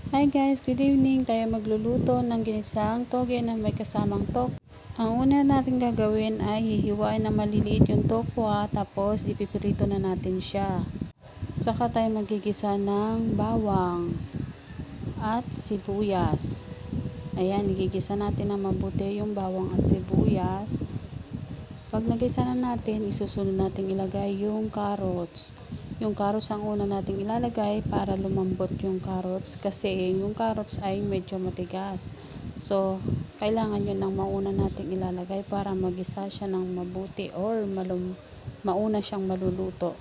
Hi guys, good evening. Tayo magluluto ng ginisang toge na may kasamang tok. Ang una natin gagawin ay hihiwain na maliliit yung tokwa, tapos ipipirito na natin siya. Saka tayo magigisa ng bawang at sibuyas. Ayan, igigisa natin na mabuti yung bawang at sibuyas. Pag nagisa na natin, isusunod natin ilagay yung carrots. Yung carrots ang una nating ilalagay para lumambot yung carrots kasi yung carrots ay medyo matigas. So, kailangan yun ang mauna nating ilalagay para magisa siya ng mabuti or mauna siyang maluluto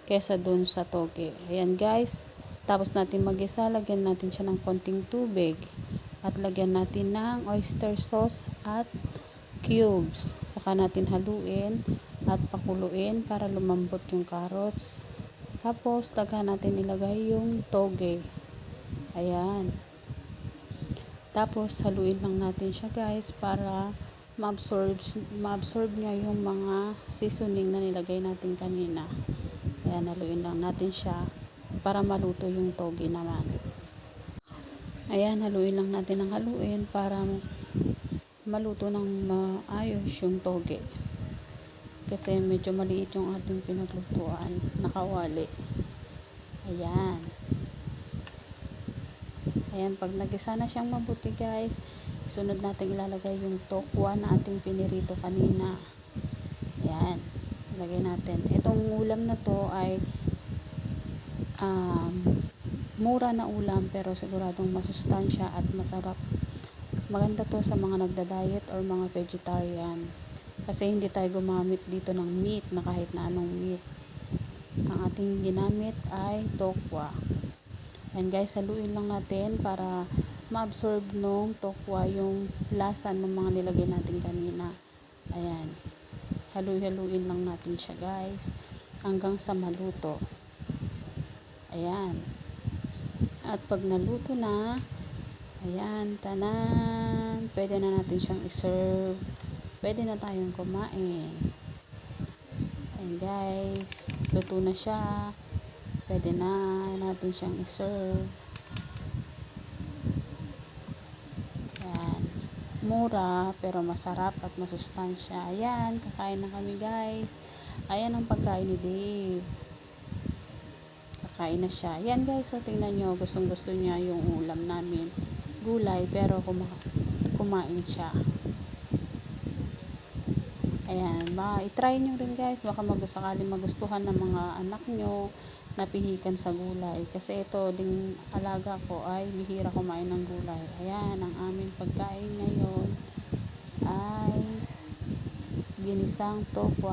kesa dun sa toge. Ayan guys, tapos natin magisa, lagyan natin siya ng konting tubig at lagyan natin ng oyster sauce at cubes. Saka natin haluin at pakuluin para lumambot yung carrots. Tapos taga natin ilagay yung toge. Ayan. Tapos haluin lang natin siya guys para ma-absorb niya yung mga seasoning na nilagay natin kanina. Ayan, haluin lang natin siya para maluto yung toge naman. Ayan, haluin lang natin ng haluin para maluto ng maayos yung toge. Kasi medyo maliit yung ating pinaglutuan, nakawali. Ayan. Ayan, pag nagisa na siyang mabuti guys, sunod natin ilalagay yung tokwa na ating pinirito kanina. Ayan, ilagay natin. Itong ulam na to ay mura na ulam pero siguradong masustansya at masarap. Maganda to sa mga nagda-diet or mga vegetarian. Kasi hindi tayo gumamit dito ng meat na kahit na anong meat. Ang ating ginamit ay tokwa. And guys, haluin lang natin para ma-absorb nung tokwa yung lasa ng mga nilagay natin kanina. Ayan. Haluin lang natin siya guys hanggang sa maluto. Ayan. At pag naluto na, ayan, tanan, pwede na natin siyang iserve. Pwede na tayong kumain. Ayan guys, luto na siya. Pwede na natin siyang iserve. Ayan. Mura pero masarap at masustansya. Ayan, kakain na kami guys. Ayan ang pagkain ni Dave. Kakain na siya. Ayan guys, so tingnan nyo, gustong gusto niya yung ulam namin. Gulay pero kumain siya. Ayan, i-try nyo rin guys, baka sakali magustuhan ng mga anak nyo na pihikan sa gulay. Kasi ito ding alaga ko ay bihira kumain ng gulay. Ayan, ang aming pagkain ngayon ay ginisang tokwa.